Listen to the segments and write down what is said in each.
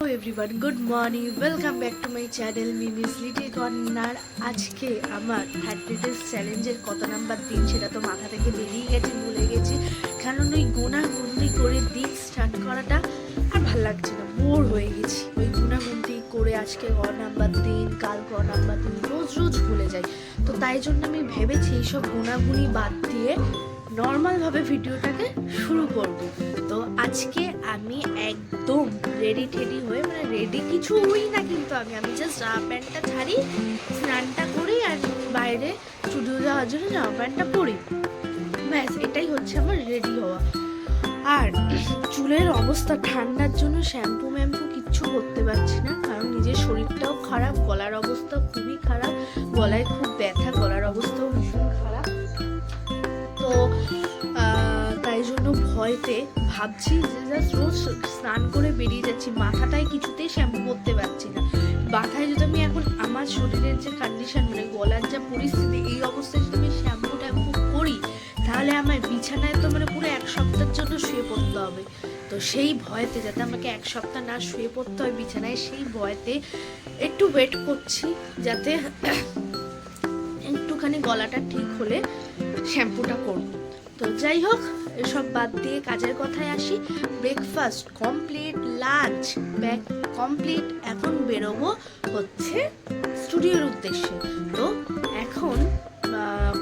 Hello everyone, good morning. Welcome back to my channel Mimi's Little Corner. আজকে আমার 30 days চ্যালেঞ্জের কত number দিন সেটা তো মাথা থেকে বেরিয়ে গেছে, ভুলে গেছি। কারণ ওই গোনাগুনি করে দিন স্টার্ট করাটা আর ভাল লাগছে না, বোর হয়ে গেছি। ওই গোনাগুনি করে আজকে ক নাম্বার দিন, কাল ক নাম্বার দিন, রোজ রোজ ভুলে যাই। তো তাই জন্য আমি ভেবেছি এইসব গোনাগুনি বাদ দিয়ে নর্মালভাবে ভিডিওটাকে শুরু করব। তো আজকে আমি একদম রেডি টেডি হয়ে, মানে রেডি কিছু হই না, কিন্তু আমি জাস্ট জামা প্যান্টটা ছাড়ি, স্নানটা করি আর বাইরে স্টুডিও যাওয়ার জন্য জামা প্যান্টটা পরি, ব্যাস এটাই হচ্ছে আমার রেডি হওয়া। আর চুলের অবস্থা ঠান্ডার জন্য শ্যাম্পু ম্যাম্পু কিচ্ছু করতে পারছি না, কারণ নিজের শরীরটাও খারাপ, গলার অবস্থা খুবই খারাপ, গলায় খুব ব্যথা, গলার অবস্থাও ভীষণ খারাপ। তো তাই জন্য ভয়তে ভাবছি যে জাস্ট রোজ স্নান করে বেরিয়ে যাচ্ছি, মাথাটায় কিছুতেই শ্যাম্পু করতে পারছি না। মাথায় যদি আমি এখন আমার শরীরের যে কন্ডিশন, মানে গলার যা পরিস্থিতি, এই অবস্থায় যদি আমি শ্যাম্পু ট্যাম্পু করি তাহলে আমার বিছানায় তো মানে পুরো এক সপ্তাহের জন্য শুয়ে পড়তে হবে। তো সেই ভয়তে, যাতে আমাকে এক সপ্তাহ না শুয়ে পড়তে হয় বিছানায়, সেই ভয়তে একটু ওয়েট করছি যাতে একটুখানি গলাটা ঠিক হলে শ্যাম্পুটা করব। তো যাই হোক, এসব বাদ দিয়ে কাজের কথায় আসি। Breakfast complete, lunch bag complete, এখন বেরোবো হচ্ছে স্টুডিওর উদ্দেশ্যে। তো এখন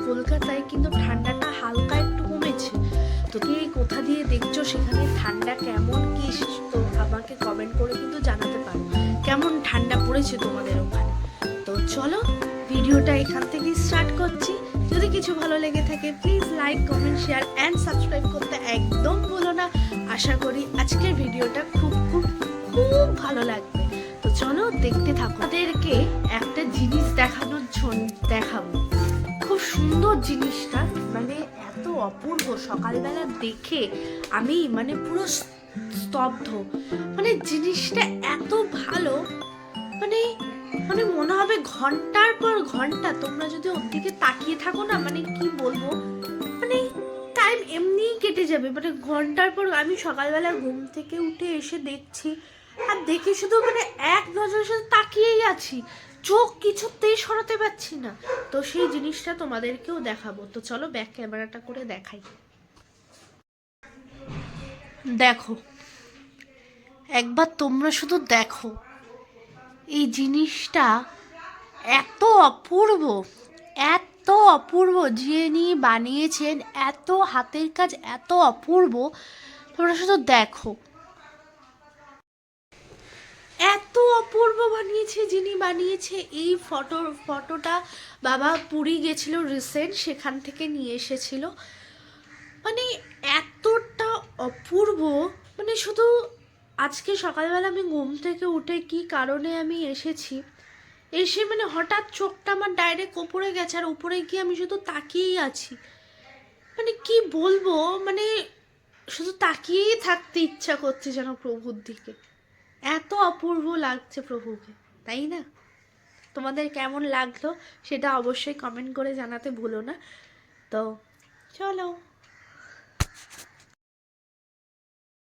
কলকাতায় কিন্তু ঠান্ডাটা হালকা একটু কমেছে। তো কে কোথা দিয়ে দেখছো সেখানে ঠান্ডা কেমন কি, তো আমাকে কমেন্ট করে কিন্তু জানাতে পারো কেমন ঠান্ডা পড়েছে তোমাদের ওখানে। তো চলো ভিডিওটা এখান থেকেই স্টার্ট করছি। যদি কিছু ভালো লেগে থাকে please like, comment, share and subscribe করতে একদম ভুলো না। আশা করি আজকের ভিডিওটা খুব খুব খুব ভালো লাগবে। তো চলো দেখতে থাকো। তাদেরকে একটা জিনিস দেখাবো, খুব সুন্দর জিনিসটা, মানে এত অপূর্ব, সকালবেলা দেখে আমি মানে পুরো স্তব্ধ। মানে জিনিসটা এত ভালো, মানে মানে মনে হবে ঘন্টার পর ঘন্টা তোমরা যদি ওর দিকে তাকিয়ে থাকো না, মানে কি বলবো, মানে টাইম এমনিই কেটে যাবে। মানে ঘন্টার পর, আমি সকালবেলা ঘুম থেকে উঠে এসে দেখছি আর দেখে শুধু মানে এক নজরের সাথে তাকিয়েই আছি, চোখ কিছুতেই সরাতে পারছি না। তো সেই জিনিসটা তোমাদেরকেও দেখাবো। তো চলো ব্যাক ক্যামেরাটা করে দেখাই। দেখো, একবার তোমরা শুধু দেখো, এই জিনিসটা এত অপূর্ব, এত অপূর্ব, যিনি বানিয়েছেন এত হাতের কাজ, এত অপূর্ব, তোমরা শুধু দেখো, এত অপূর্ব বানিয়েছে যিনি বানিয়েছে। এই ফটোটা বাবা পুরী গেছিল রিসেন্ট, সেখান থেকে নিয়ে এসেছিল। মানে এতটা অপূর্ব, মানে শুধু আজকে সকালবেলা আমি ঘুম থেকে উঠে কি কারণে আমি এসে মানে হঠাৎ চোখটা আমার ডাইরেক্ট ওপরে গেছে, আর উপরে গিয়ে আমি শুধু তাকিয়েই আছি। মানে কি বলবো, মানে শুধু তাকিয়েই থাকতে ইচ্ছা করছে যেন প্রভুর দিকে, এত অপূর্ব লাগছে প্রভুকে, তাই না? তোমাদের কেমন লাগলো সেটা অবশ্যই কমেন্ট করে জানাতে ভুলো না। তো চলো,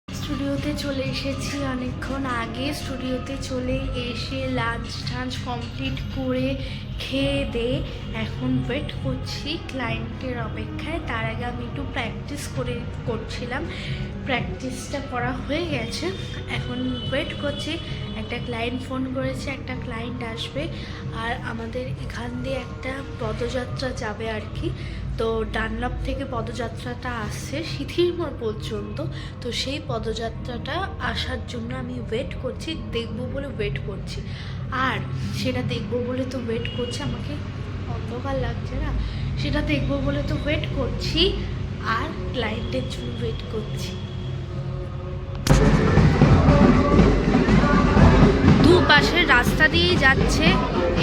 স্টুডিওতে চলে এসেছি অনেকক্ষণ আগে। স্টুডিওতে চলে এসে লাঞ্চ টাঞ্চ কমপ্লিট করে খেয়ে দিয়ে এখন ওয়েট করছি ক্লায়েন্টের অপেক্ষায়। তার আগে আমি একটু প্র্যাকটিস করছিলাম, প্র্যাকটিসটা করা হয়ে গেছে, এখন ওয়েট করছি। একটা ক্লায়েন্ট ফোন করেছে, একটা ক্লায়েন্ট আসবে, আর আমাদের এখান দিয়ে একটা পদযাত্রা যাবে আর কি। তো ডানলপ থেকে পদযাত্রাটা আসছে সিথির মোড় পর্যন্ত। তো সেই পদযাত্রাটা আসার জন্য আমি ওয়েট করছি, দেখবো বলে ওয়েট করছি। আর সেটা দেখবো বলে তো ওয়েট করছি, আমাকে অন্ধকার লাগছে না, সেটা দেখবো বলে তো ওয়েট করছি, আর ক্লায়েন্টের জন্য ওয়েট করছি। দুপাশের রাস্তা দিয়েই যাচ্ছে,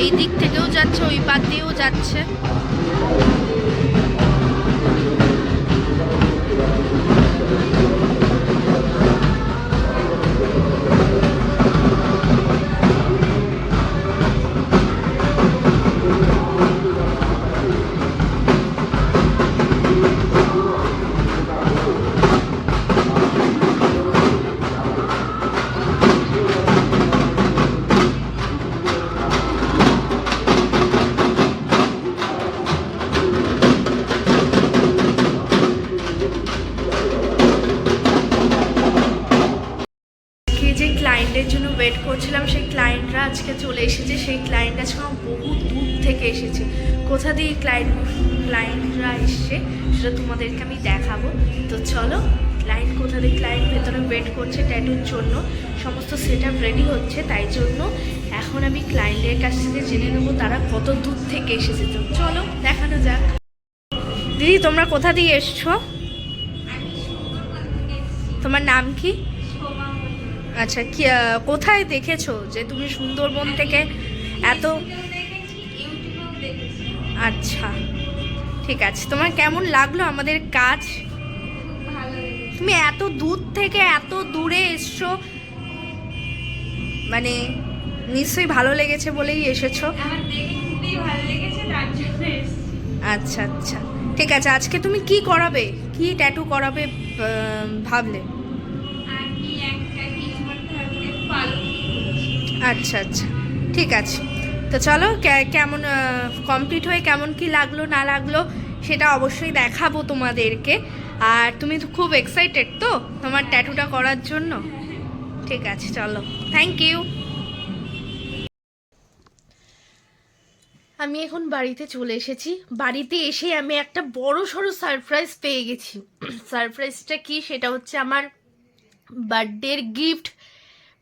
এই দিক থেকেও যাচ্ছে, ওই পাশ দিয়েও যাচ্ছে। যে ক্লায়েন্টের জন্য ওয়েট করছিলাম, সেই ক্লায়েন্টরা আজকে চলে এসেছে। সেই ক্লায়েন্ট আজকে আমার বহু দূর থেকে এসেছে। কোথা দিয়ে ক্লায়েন্টরা এসছে সেটা তোমাদেরকে আমি দেখাবো। তো চলো, ক্লায়েন্ট কোথা দিয়ে, ক্লায়েন্ট ভেতরে ওয়েট করছে ট্যাটুর জন্য, সমস্ত সেট আপ রেডি হচ্ছে। তাই জন্য এখন আমি ক্লায়েন্টের কাছ থেকে জেনে নেবো তারা কত দূর থেকে এসেছে। তো চলো দেখানো যাক। দিদি, তোমরা কোথা দিয়ে এসছো? তোমার নাম কি? আচ্ছা, কি কোথায় দেখেছো যে তুমি সুন্দরবন থেকে এত? আচ্ছা, ঠিক আছে। তোমার কেমন লাগলো আমাদের কাজ? তুমি এত দূর থেকে এত দূরে এসছো, মানে নিশ্চয়ই ভালো লেগেছে বলেই এসেছো। আচ্ছা আচ্ছা, ঠিক আছে। আজকে তুমি কি করাবে, কি ট্যাটু করাবে ভাবলে? আচ্ছা আচ্ছা, ঠিক আছে। তো চলো, কেমন কমপ্লিট হয়ে কেমন কি লাগলো না লাগলো সেটা অবশ্যই দেখাবো তোমাদেরকে। আর তুমি তো খুব এক্সাইটেড তো তোমার ট্যাটুটা করার জন্য? ঠিক আছে, চলো। Thank you. আমি এখন বাড়িতে চলে এসেছি। বাড়িতে এসে আমি একটা বড় সড়ো সারপ্রাইজ পেয়ে গেছি। সারপ্রাইজটা কি, সেটা হচ্ছে আমার বার্থডের গিফট।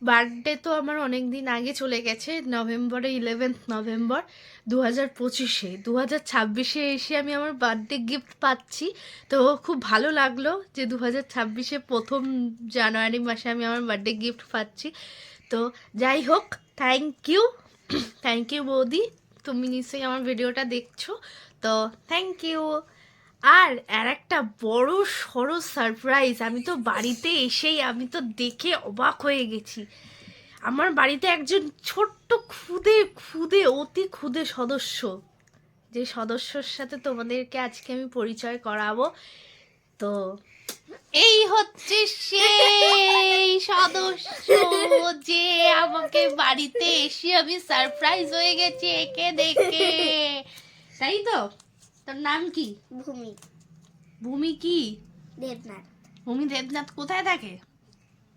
বার্থডে তো আমার অনেক দিন আগে চলে গেছে, নভেম্বরে 11 নভেম্বর 2025-এ। 2026-এ এসে আমি আমার বার্থডে গিফট পাচ্ছি। তো খুব ভালো লাগলো যে 2026-এ প্রথম জানুয়ারি মাসে আমি আমার বার্থডে গিফট পাচ্ছি। তো যাই হোক, থ্যাংক ইউ। থ্যাংক ইউ বৌদি, তুমি নিশ্চয়ই আমার ভিডিওটা দেখছো, তো থ্যাংক ইউ। আর একটা বড় সড়ো সারপ্রাইজ, আমি তো বাড়িতে এসেই আমি তো দেখে অবাক হয়ে গেছি। আমার বাড়িতে একজন ছোট্ট খুদে খুদে অতি খুদে সদস্য, যে সদস্যর সাথে তোমাদেরকে আজকে আমি পরিচয় করাবো। তো এই হচ্ছে সেই সদস্য, যে আমাকে বাড়িতে এসে আমি সারপ্রাইজ হয়ে গেছি একে দেখে। তাই তো? তোর নাম কি? ভূমি। ভূমি কি? দেবনাথ। ভূমি দেবনাথ কোথায় থাকে?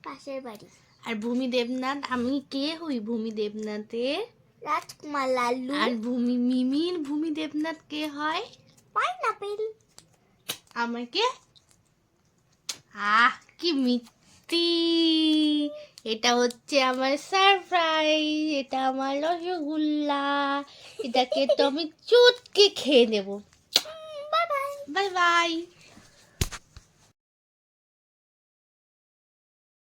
পাশের বাড়ি। আর ভূমি দেবনাথ, আমি কে হই ভূমি দেবনাথের? রাজকুমার লাল্লু। আর ভূমি মিমির ভূমি দেবনাথ কে হয়? পাইনাপেল। আমাকে কি মিথ্যি! এটা হচ্ছে আমার সারপ্রাইজ, এটা আমার রসগোল্লা। এটাকে তো আমি চুটকে খেয়ে নেব। Bye bye. Bye bye.